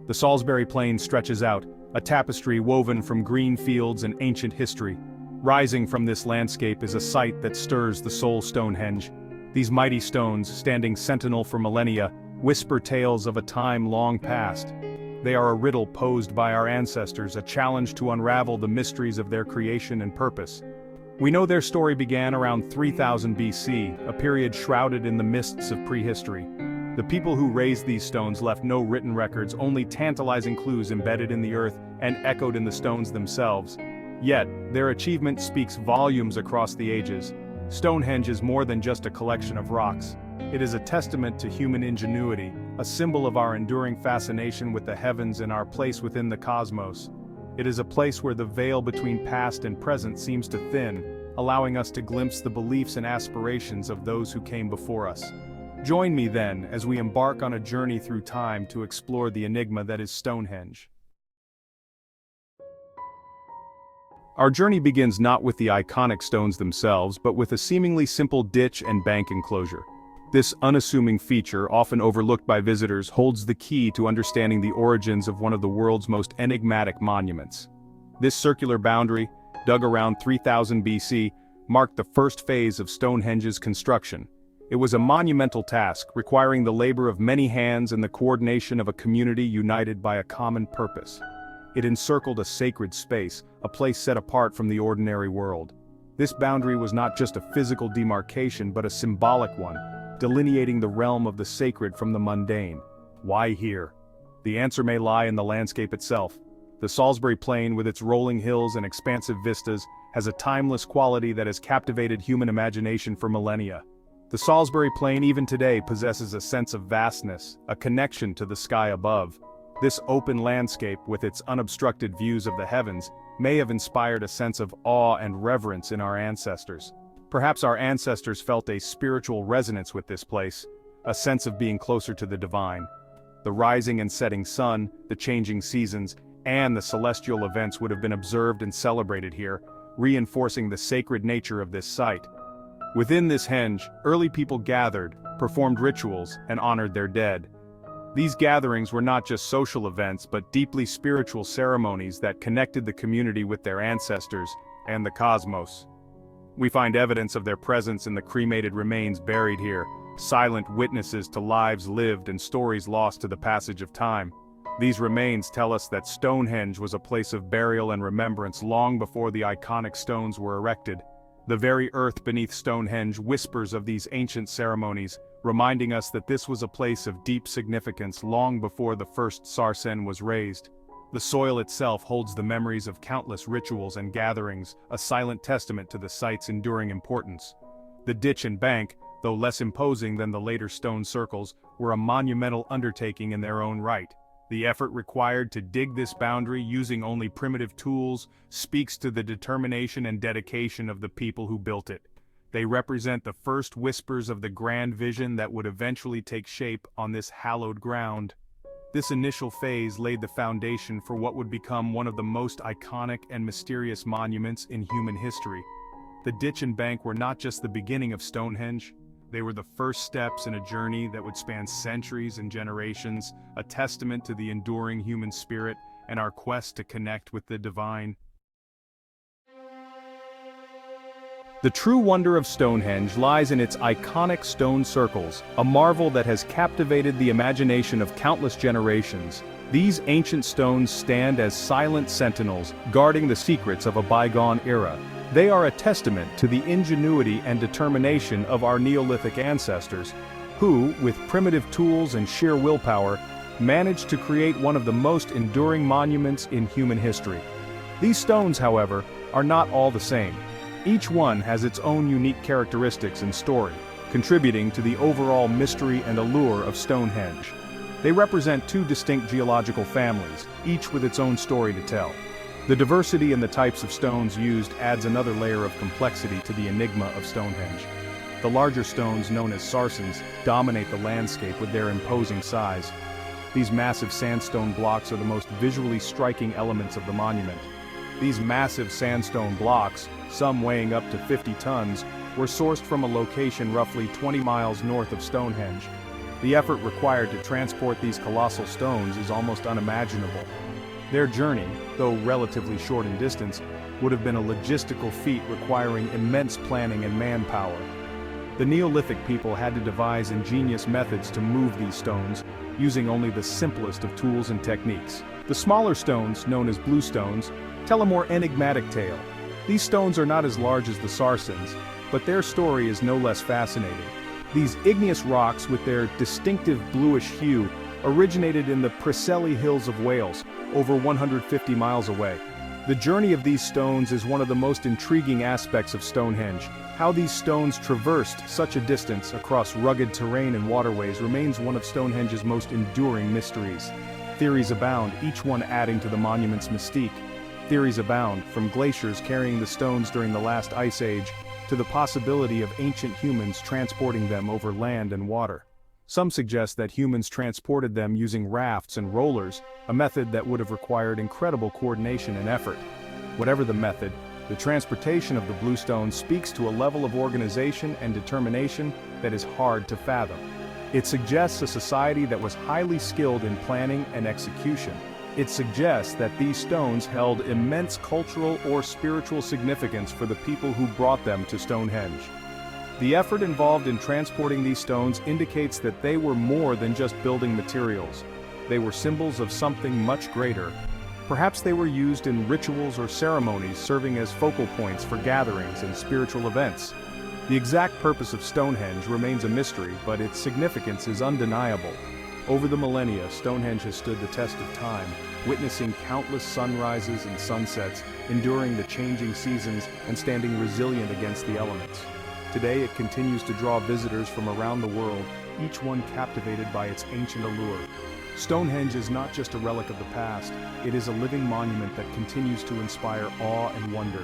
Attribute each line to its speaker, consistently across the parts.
Speaker 1: The Salisbury Plain stretches out, a tapestry woven from green fields and ancient history. Rising from this landscape is a sight that stirs the soul. Stonehenge. These mighty stones, standing sentinel for millennia, whisper tales of a time long past. They are a riddle posed by our ancestors, a challenge to unravel the mysteries of their creation and purpose. We know their story began around 3000 BC, a period shrouded in the mists of prehistory. The people who raised these stones left no written records, only tantalizing clues embedded in the earth and echoed in the stones themselves. Yet, their achievement speaks volumes across the ages. Stonehenge is more than just a collection of rocks. It is a testament to human ingenuity, a symbol of our enduring fascination with the heavens and our place within the cosmos. It is a place where the veil between past and present seems to thin, allowing us to glimpse the beliefs and aspirations of those who came before us. Join me then as we embark on a journey through time to explore the enigma that is Stonehenge. Our journey begins not with the iconic stones themselves, but with a seemingly simple ditch and bank enclosure. This unassuming feature, often overlooked by visitors, holds the key to understanding the origins of one of the world's most enigmatic monuments. This circular boundary, dug around 3000 BC, marked the first phase of Stonehenge's construction. It was a monumental task, requiring the labor of many hands and the coordination of a community united by a common purpose. It encircled a sacred space, a place set apart from the ordinary world. This boundary was not just a physical demarcation but a symbolic one, delineating the realm of the sacred from the mundane. Why here? The answer may lie in the landscape itself. The Salisbury Plain, with its rolling hills and expansive vistas, has a timeless quality that has captivated human imagination for millennia. The Salisbury Plain even today possesses a sense of vastness, a connection to the sky above. This open landscape, with its unobstructed views of the heavens, may have inspired a sense of awe and reverence in our ancestors. Perhaps our ancestors felt a spiritual resonance with this place, a sense of being closer to the divine. The rising and setting sun, the changing seasons, and the celestial events would have been observed and celebrated here, reinforcing the sacred nature of this site. Within this henge, early people gathered, performed rituals, and honored their dead. These gatherings were not just social events but deeply spiritual ceremonies that connected the community with their ancestors and the cosmos. We find evidence of their presence in the cremated remains buried here, silent witnesses to lives lived and stories lost to the passage of time. These remains tell us that Stonehenge was a place of burial and remembrance long before the iconic stones were erected. The very earth beneath Stonehenge whispers of these ancient ceremonies, reminding us that this was a place of deep significance long before the first sarsen was raised. The soil itself holds the memories of countless rituals and gatherings, a silent testament to the site's enduring importance. The ditch and bank, though less imposing than the later stone circles, were a monumental undertaking in their own right. The effort required to dig this boundary using only primitive tools speaks to the determination and dedication of the people who built it. They represent the first whispers of the grand vision that would eventually take shape on this hallowed ground. This initial phase laid the foundation for what would become one of the most iconic and mysterious monuments in human history. The ditch and bank were not just the beginning of Stonehenge. They were the first steps in a journey that would span centuries and generations, a testament to the enduring human spirit and our quest to connect with the divine. The true wonder of Stonehenge lies in its iconic stone circles, a marvel that has captivated the imagination of countless generations. These ancient stones stand as silent sentinels, guarding the secrets of a bygone era. They are a testament to the ingenuity and determination of our Neolithic ancestors, who, with primitive tools and sheer willpower, managed to create one of the most enduring monuments in human history. These stones, however, are not all the same. Each one has its own unique characteristics and story, contributing to the overall mystery and allure of Stonehenge. They represent two distinct geological families, each with its own story to tell. The diversity in the types of stones used adds another layer of complexity to the enigma of Stonehenge. The larger stones, known as sarsens, dominate the landscape with their imposing size. These massive sandstone blocks are the most visually striking elements of the monument. These massive sandstone blocks, some weighing up to 50 tons, were sourced from a location roughly 20 miles north of Stonehenge. The effort required to transport these colossal stones is almost unimaginable. Their journey, though relatively short in distance, would have been a logistical feat requiring immense planning and manpower. The Neolithic people had to devise ingenious methods to move these stones, using only the simplest of tools and techniques. The smaller stones, known as bluestones, tell a more enigmatic tale. These stones are not as large as the sarsens, but their story is no less fascinating. These igneous rocks with their distinctive bluish hue originated in the Preseli Hills of Wales, over 150 miles away. The journey of these stones is one of the most intriguing aspects of Stonehenge. How these stones traversed such a distance across rugged terrain and waterways remains one of Stonehenge's most enduring mysteries. Theories abound, each one adding to the monument's mystique. Theories abound, from glaciers carrying the stones during the last ice age, to the possibility of ancient humans transporting them over land and water. Some suggest that humans transported them using rafts and rollers, a method that would have required incredible coordination and effort. Whatever the method, the transportation of the bluestone speaks to a level of organization and determination that is hard to fathom. It suggests a society that was highly skilled in planning and execution. It suggests that these stones held immense cultural or spiritual significance for the people who brought them to Stonehenge. The effort involved in transporting these stones indicates that they were more than just building materials. They were symbols of something much greater. Perhaps they were used in rituals or ceremonies, serving as focal points for gatherings and spiritual events. The exact purpose of Stonehenge remains a mystery, but its significance is undeniable. Over the millennia, Stonehenge has stood the test of time, witnessing countless sunrises and sunsets, enduring the changing seasons, and standing resilient against the elements. Today it continues to draw visitors from around the world, each one captivated by its ancient allure. Stonehenge is not just a relic of the past, it is a living monument that continues to inspire awe and wonder.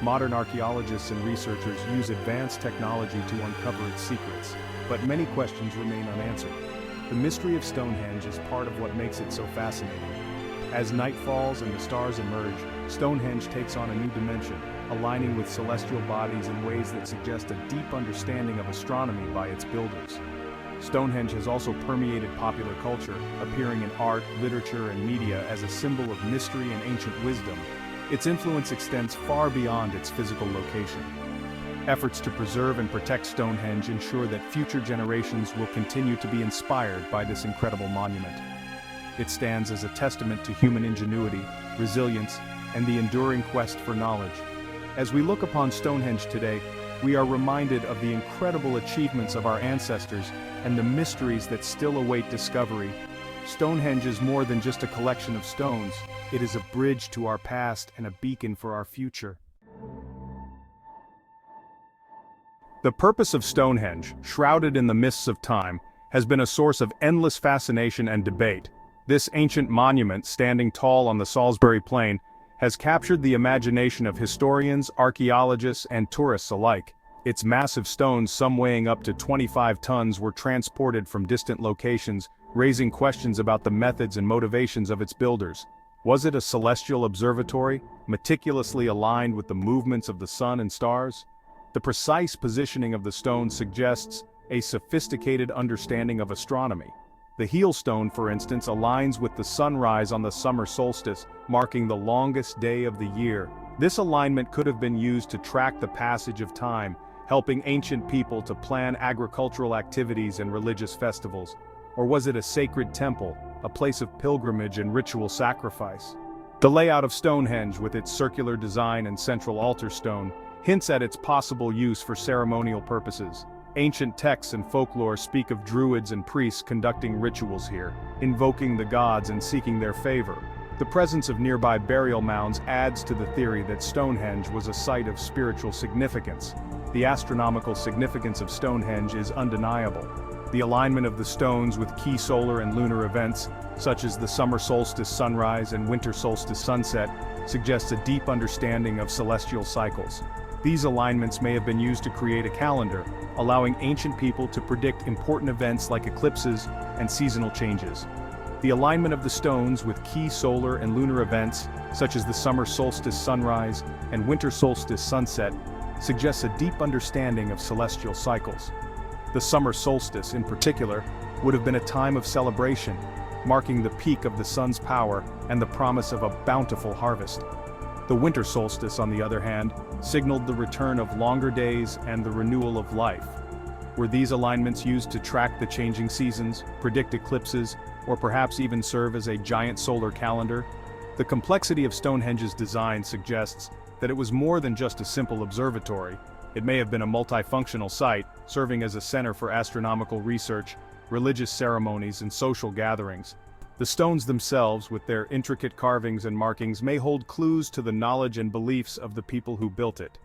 Speaker 1: Modern archaeologists and researchers use advanced technology to uncover its secrets, but many questions remain unanswered. The mystery of Stonehenge is part of what makes it so fascinating. As night falls and the stars emerge, Stonehenge takes on a new dimension, aligning with celestial bodies in ways that suggest a deep understanding of astronomy by its builders. Stonehenge has also permeated popular culture, appearing in art, literature, and media as a symbol of mystery and ancient wisdom. Its influence extends far beyond its physical location. Efforts to preserve and protect Stonehenge ensure that future generations will continue to be inspired by this incredible monument. It stands as a testament to human ingenuity, resilience, and the enduring quest for knowledge. As we look upon Stonehenge today, we are reminded of the incredible achievements of our ancestors and the mysteries that still await discovery. Stonehenge is more than just a collection of stones, it is a bridge to our past and a beacon for our future. The purpose of Stonehenge, shrouded in the mists of time, has been a source of endless fascination and debate. This ancient monument, standing tall on the Salisbury Plain, has captured the imagination of historians, archaeologists, and tourists alike. Its massive stones, some weighing up to 25 tons, were transported from distant locations, raising questions about the methods and motivations of its builders. Was it a celestial observatory, meticulously aligned with the movements of the sun and stars? The precise positioning of the stone suggests a sophisticated understanding of astronomy. The heel stone, for instance, aligns with the sunrise on the summer solstice, marking the longest day of the year. This alignment could have been used to track the passage of time, helping ancient people to plan agricultural activities and religious festivals. Or was it a sacred temple, a place of pilgrimage and ritual sacrifice? The layout of Stonehenge, with its circular design and central altar stone, hints at its possible use for ceremonial purposes. Ancient texts and folklore speak of druids and priests conducting rituals here, invoking the gods and seeking their favor. The presence of nearby burial mounds adds to the theory that Stonehenge was a site of spiritual significance. The astronomical significance of Stonehenge is undeniable. The alignment of the stones with key solar and lunar events, such as the summer solstice sunrise and winter solstice sunset, suggests a deep understanding of celestial cycles. These alignments may have been used to create a calendar, allowing ancient people to predict important events like eclipses and seasonal changes. The alignment of the stones with key solar and lunar events, such as the summer solstice sunrise and winter solstice sunset, suggests a deep understanding of celestial cycles. The summer solstice, in particular, would have been a time of celebration, marking the peak of the sun's power and the promise of a bountiful harvest. The winter solstice, on the other hand, signaled the return of longer days and the renewal of life. Were these alignments used to track the changing seasons, predict eclipses, or perhaps even serve as a giant solar calendar? The complexity of Stonehenge's design suggests that it was more than just a simple observatory. It may have been a multifunctional site, serving as a center for astronomical research, religious ceremonies, and social gatherings. The stones themselves, with their intricate carvings and markings, may hold clues to the knowledge and beliefs of the people who built it.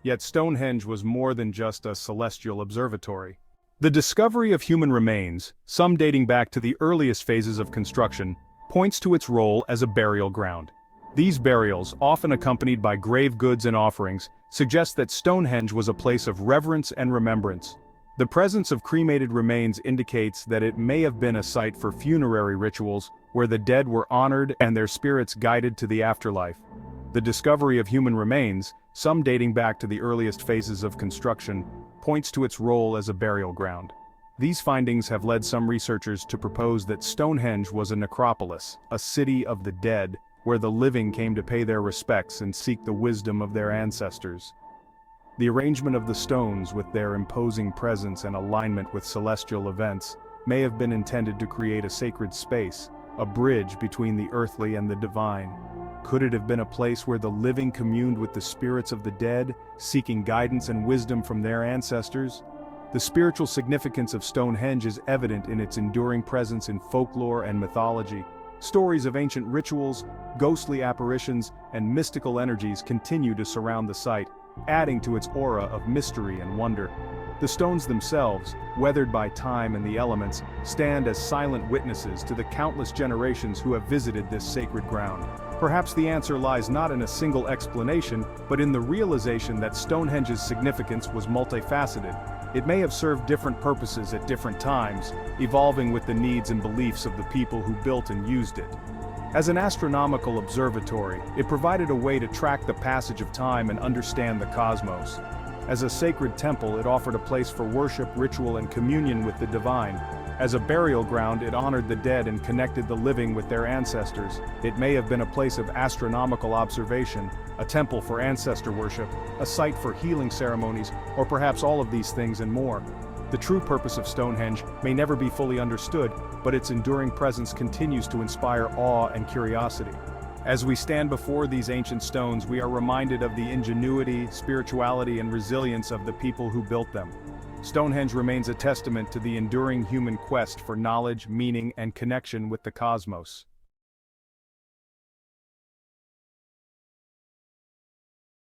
Speaker 1: Yet Stonehenge was more than just a celestial observatory. The discovery of human remains, some dating back to the earliest phases of construction, points to its role as a burial ground. These burials, often accompanied by grave goods and offerings, suggest that Stonehenge was a place of reverence and remembrance. The presence of cremated remains indicates that it may have been a site for funerary rituals, where the dead were honored and their spirits guided to the afterlife. The discovery of human remains, some dating back to the earliest phases of construction, points to its role as a burial ground. These findings have led some researchers to propose that Stonehenge was a necropolis, a city of the dead, where the living came to pay their respects and seek the wisdom of their ancestors. The arrangement of the stones, with their imposing presence and alignment with celestial events, may have been intended to create a sacred space, a bridge between the earthly and the divine. Could it have been a place where the living communed with the spirits of the dead, seeking guidance and wisdom from their ancestors? The spiritual significance of Stonehenge is evident in its enduring presence in folklore and mythology. Stories of ancient rituals, ghostly apparitions, and mystical energies continue to surround the site, adding to its aura of mystery and wonder. The stones themselves, weathered by time and the elements, stand as silent witnesses to the countless generations who have visited this sacred ground. Perhaps the answer lies not in a single explanation, but in the realization that Stonehenge's significance was multifaceted. It may have served different purposes at different times, evolving with the needs and beliefs of the people who built and used it. As an astronomical observatory, it provided a way to track the passage of time and understand the cosmos. As a sacred temple, it offered a place for worship, ritual, and communion with the divine. As a burial ground, it honored the dead and connected the living with their ancestors. It may have been a place of astronomical observation, a temple for ancestor worship, a site for healing ceremonies, or perhaps all of these things and more. The true purpose of Stonehenge may never be fully understood, but its enduring presence continues to inspire awe and curiosity. As we stand before these ancient stones, we are reminded of the ingenuity, spirituality, and resilience of the people who built them. Stonehenge remains a testament to the enduring human quest for knowledge, meaning, and connection with the cosmos.